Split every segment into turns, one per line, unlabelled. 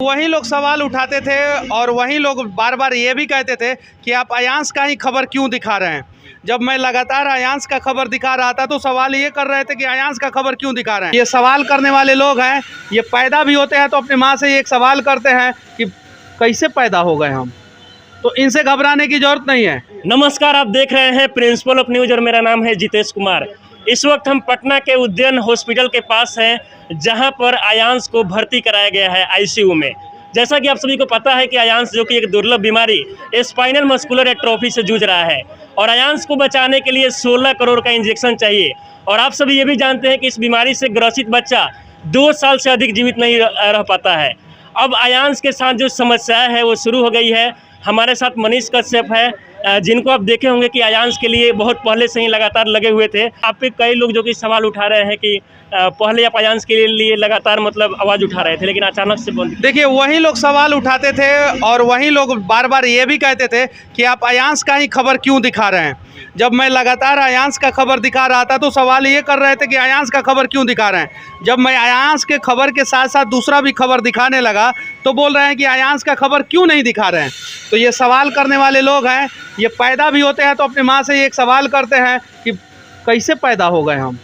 वही लोग सवाल उठाते थे और वही लोग बार बार ये भी कहते थे कि आप अयांश का ही खबर क्यों दिखा रहे हैं। जब मैं लगातार अयांश का खबर दिखा रहा था तो सवाल ये कर रहे थे कि अयांश का खबर क्यों दिखा रहे हैं। ये सवाल करने वाले लोग हैं, ये पैदा भी होते हैं तो अपनी माँ से एक सवाल करते हैं कि कैसे पैदा हो गए हम, तो इनसे घबराने की जरूरत नहीं है।
नमस्कार, आप देख रहे हैं प्रिंसिपल ऑफ न्यूज और मेरा नाम है जितेश कुमार। इस वक्त हम पटना के उद्यान हॉस्पिटल के पास हैं, जहां पर अयांश को भर्ती कराया गया है आईसीयू में। जैसा कि आप सभी को पता है कि अयांश जो कि एक दुर्लभ बीमारी स्पाइनल मस्कुलर एट्रोफी से जूझ रहा है और अयांश को बचाने के लिए 16 करोड़ का इंजेक्शन चाहिए। और आप सभी ये भी जानते हैं कि इस बीमारी से ग्रसित बच्चा 2 साल से अधिक जीवित नहीं रह पाता है। अब अयांश के साथ जो समस्या है वो शुरू हो गई है। हमारे साथ मनीष कश्यप है, जिनको आप देखे होंगे कि अयांश के लिए बहुत पहले से ही लगातार लगे हुए थे। आप पे कई लोग जो कि सवाल उठा रहे हैं कि पहले आप अयांश के लिए लगातार आवाज़ उठा रहे थे, लेकिन अचानक से बंद।
देखिए, वही लोग सवाल उठाते थे और वही लोग बार बार ये भी कहते थे कि आप अयांश का ही खबर क्यों दिखा रहे हैं। जब मैं लगातार अयांश का खबर दिखा रहा था तो सवाल ये कर रहे थे कि अयांश का खबर क्यों दिखा रहे हैं। जब मैं अयांश के खबर के साथ साथ दूसरा भी खबर दिखाने लगा तो बोल रहे हैं कि अयांश का खबर क्यों नहीं दिखा रहे हैं। तो ये सवाल करने वाले लोग हैं, ये पैदा भी होते हैं तो अपनी माँ से एक सवाल करते हैं कि कैसे पैदा हो गए हम,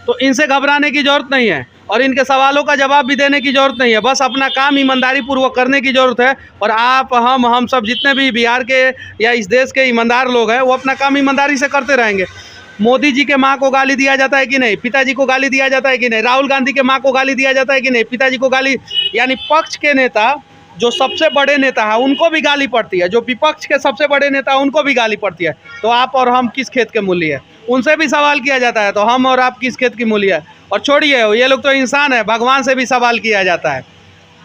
तो इनसे घबराने की ज़रूरत नहीं है और इनके सवालों का जवाब भी देने की ज़रूरत नहीं है। बस अपना काम ईमानदारी पूर्वक करने की ज़रूरत है। और आप, हम सब जितने भी बिहार के या इस देश के ईमानदार लोग हैं वो अपना काम ईमानदारी से करते रहेंगे। मोदी जी के माँ को गाली दिया जाता है कि नहीं, पिताजी को गाली दिया जाता है कि नहीं, राहुल गांधी के माँ को गाली दिया जाता है कि नहीं, पिताजी को गाली, यानी पक्ष के नेता जो सबसे बड़े नेता है उनको भी गाली पड़ती है, जो विपक्ष के सबसे बड़े नेता उनको भी गाली पड़ती है। तो आप और हम किस खेत के मूल्य है, उनसे भी सवाल किया जाता है। तो हम और आप किस खेत की मूल्य है। और छोड़िए, ये लोग तो इंसान है, भगवान से भी सवाल किया जाता है।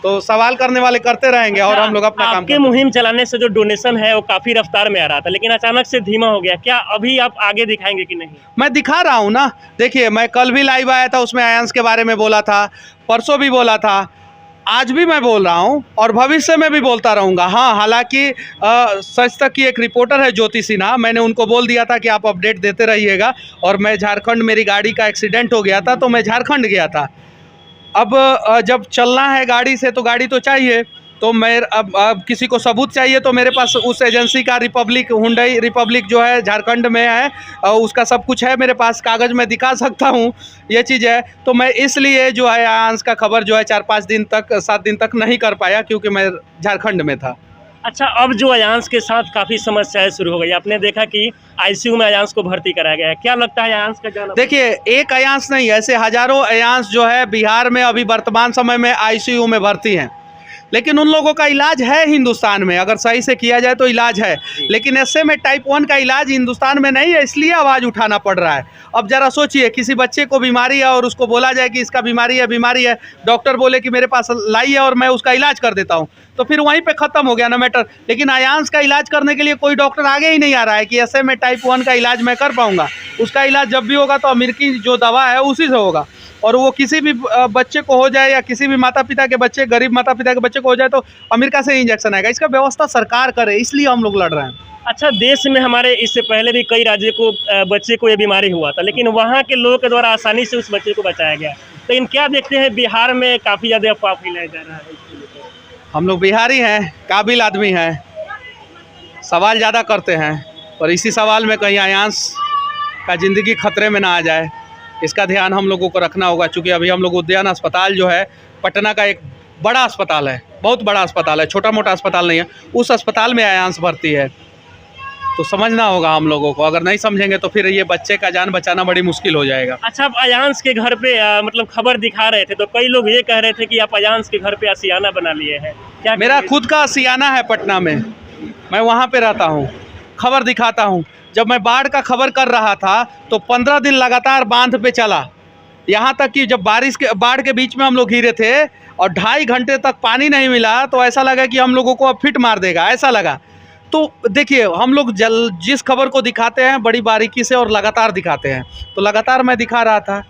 तो सवाल करने वाले करते रहेंगे और हम लोग अपना काम
आपके मुहिम चलाने से जो डोनेशन है वो काफ़ी रफ्तार में आ रहा था, लेकिन अचानक से धीमा हो गया। क्या अभी आप आगे दिखाएंगे कि नहीं?
मैं दिखा रहा हूँ ना। देखिए, मैं कल भी लाइव आया था, उसमें अयांश के बारे में बोला था, परसों भी बोला था, आज भी मैं बोल रहा हूँ और भविष्य में भी बोलता रहूँगा। हाँ, हालांकि सच तक की एक रिपोर्टर है ज्योति सिन्हा, मैंने उनको बोल दिया था कि आप अपडेट देते रहिएगा। और मैं झारखंड, मेरी गाड़ी का एक्सीडेंट हो गया था तो मैं झारखंड गया था। अब जब चलना है गाड़ी से तो गाड़ी तो चाहिए, तो मैं अब किसी को सबूत चाहिए तो मेरे पास उस एजेंसी का रिपब्लिक, हुंडई रिपब्लिक जो है झारखंड में है, उसका सब कुछ है मेरे पास, कागज़ में दिखा सकता हूँ, ये चीज़ है। तो मैं इसलिए जो है अयांश का खबर जो है 4-5 दिन तक, 7 दिन तक नहीं कर पाया क्योंकि मैं झारखंड में था।
अच्छा, अब जो अयांश के साथ काफ़ी समस्याएं शुरू हो गई। आपने देखा कि आईसीयू में अयांश को भर्ती कराया गया है। क्या लगता है अयांश का जाना?
देखिए, एक अयांश नहीं, ऐसे हज़ारों अयांश जो है बिहार में अभी वर्तमान समय में आईसीयू में भर्ती हैं, लेकिन उन लोगों का इलाज है हिंदुस्तान में, अगर सही से किया जाए तो इलाज है। लेकिन ऐसे में टाइप 1 का इलाज हिंदुस्तान में नहीं है, इसलिए आवाज़ उठाना पड़ रहा है। अब ज़रा सोचिए, किसी बच्चे को बीमारी है और उसको बोला जाए कि इसका बीमारी है, डॉक्टर बोले कि मेरे पास लाइए और मैं उसका इलाज कर देता हूँ, तो फिर वहीं पे ख़त्म हो गया ना मैटर। लेकिन अयांश का इलाज करने के लिए कोई डॉक्टर आगे ही नहीं आ रहा है कि ऐसे में टाइप 1 का इलाज मैं कर पाऊँगा। उसका इलाज जब भी होगा तो अमेरिकी जो दवा है उसी से होगा, और वो किसी भी बच्चे को हो जाए या किसी भी माता पिता के बच्चे, गरीब माता पिता के बच्चे को हो जाए तो अमेरिका से इंजेक्शन आएगा। इसका व्यवस्था सरकार करे, इसलिए हम लोग लड़ रहे हैं।
अच्छा, देश में हमारे इससे पहले भी कई राज्यों को बच्चे को ये बीमारी हुआ था, लेकिन वहाँ के लोगों के द्वारा आसानी से उस बच्चे को बचाया गया। लेकिन क्या देखते हैं बिहार में काफ़ी ज़्यादा अफवाह फैलाया जा रहा है।
हम लोग बिहारी हैं, काबिल आदमी हैं, सवाल ज़्यादा करते हैं, और इसी सवाल में कहीं अयांश का ज़िंदगी खतरे में ना आ जाए, इसका ध्यान हम लोगों को रखना होगा। चूँकि अभी हम लोग उद्यान अस्पताल जो है पटना का एक बड़ा अस्पताल है, बहुत बड़ा अस्पताल है, छोटा मोटा अस्पताल नहीं है, उस अस्पताल में अयांश भर्ती है। तो समझना होगा हम लोगों को, अगर नहीं समझेंगे तो फिर ये बच्चे का जान बचाना बड़ी मुश्किल हो जाएगा।
अच्छा, आप अयांश के घर पे खबर दिखा रहे थे तो कई लोग ये कह रहे थे कि आप अयांश के घर पे आशियाना बना लिए हैं। क्या
मेरा खुद का आशियाना है पटना में, मैं वहाँ पे रहता हूँ, खबर दिखाता हूँ। जब मैं बाढ़ का खबर कर रहा था तो 15 दिन लगातार बांध पे चला, यहाँ तक कि जब बाढ़ के बीच में हम लोग घिरे थे और 2.5 घंटे तक पानी नहीं मिला तो ऐसा लगा कि हम लोगों को अब फिट मार देगा, ऐसा लगा। तो देखिए, हम लोग जिस खबर को दिखाते हैं बड़ी बारीकी से और लगातार दिखाते हैं, तो लगातार मैं दिखा रहा था,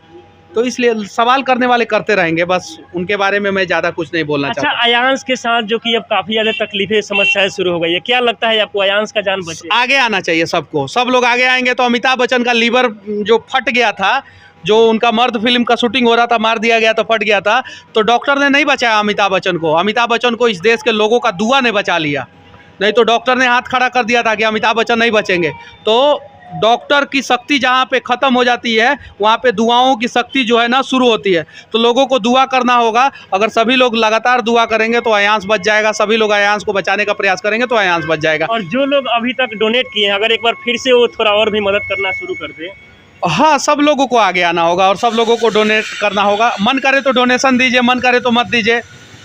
तो इसलिए सवाल करने वाले करते रहेंगे, बस उनके बारे में मैं ज़्यादा कुछ नहीं बोलना चाहता।
अच्छा, अयांश के साथ जो कि अब काफ़ी ज़्यादा तकलीफें, समस्याएं शुरू हो गई है, क्या लगता है आपको अयांश का जान बचे?
आगे आना चाहिए सबको, सब लोग आगे आएंगे तो अमिताभ बच्चन का लीवर जो फट गया था जो उनका मर्द फिल्म का शूटिंग हो रहा था, मार दिया गया था, फट गया था, तो डॉक्टर ने नहीं बचाया अमिताभ बच्चन को। अमिताभ बच्चन को इस देश के लोगों का दुआ ने बचा लिया, नहीं तो डॉक्टर ने हाथ खड़ा कर दिया था कि अमिताभ बच्चन नहीं बचेंगे। तो डॉक्टर की शक्ति जहाँ पे ख़त्म हो जाती है, वहाँ पे दुआओं की शक्ति जो है ना शुरू होती है। तो लोगों को दुआ करना होगा। अगर सभी लोग लगातार दुआ करेंगे तो अयांश बच जाएगा, सभी लोग अयांश को बचाने का प्रयास करेंगे तो अयांश बच जाएगा।
और जो लोग अभी तक डोनेट किए हैं, अगर एक बार फिर से वो थोड़ा और भी मदद करना शुरू कर दें।
हाँ, सब लोगों को आगे आना होगा और सब लोगों को डोनेट करना होगा। मन करे तो डोनेशन दीजिए, मन करे तो मत दीजिए,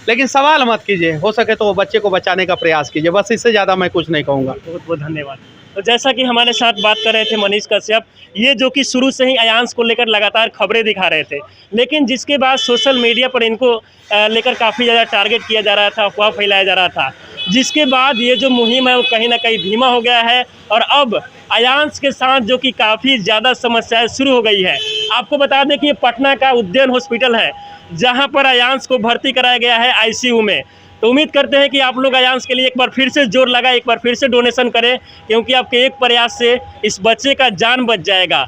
लेकिन सवाल मत कीजिए। हो सके तो बच्चे को बचाने का प्रयास कीजिए, बस इससे ज़्यादा मैं कुछ नहीं कहूँगा।
बहुत बहुत धन्यवाद। तो जैसा कि हमारे साथ बात कर रहे थे मनीष कश्यप, ये जो कि शुरू से ही अयांश को लेकर लगातार खबरें दिखा रहे थे, लेकिन जिसके बाद सोशल मीडिया पर इनको लेकर काफ़ी ज़्यादा टारगेट किया जा रहा था, अफवाह फैलाया जा रहा था, जिसके बाद ये जो मुहिम है वो कहीं ना कहीं धीमा हो गया है और अब अयांश के साथ जो कि काफ़ी ज़्यादा समस्याएं शुरू हो गई है। आपको बता दें कि ये पटना का उद्यान हॉस्पिटल है, जहाँ पर अयांश को भर्ती कराया गया है आईसीयू में। तो उम्मीद करते हैं कि आप लोग अयांश के लिए एक बार फिर से जोर लगाए, एक बार फिर से डोनेशन करें, क्योंकि आपके एक प्रयास से इस बच्चे का जान बच जाएगा।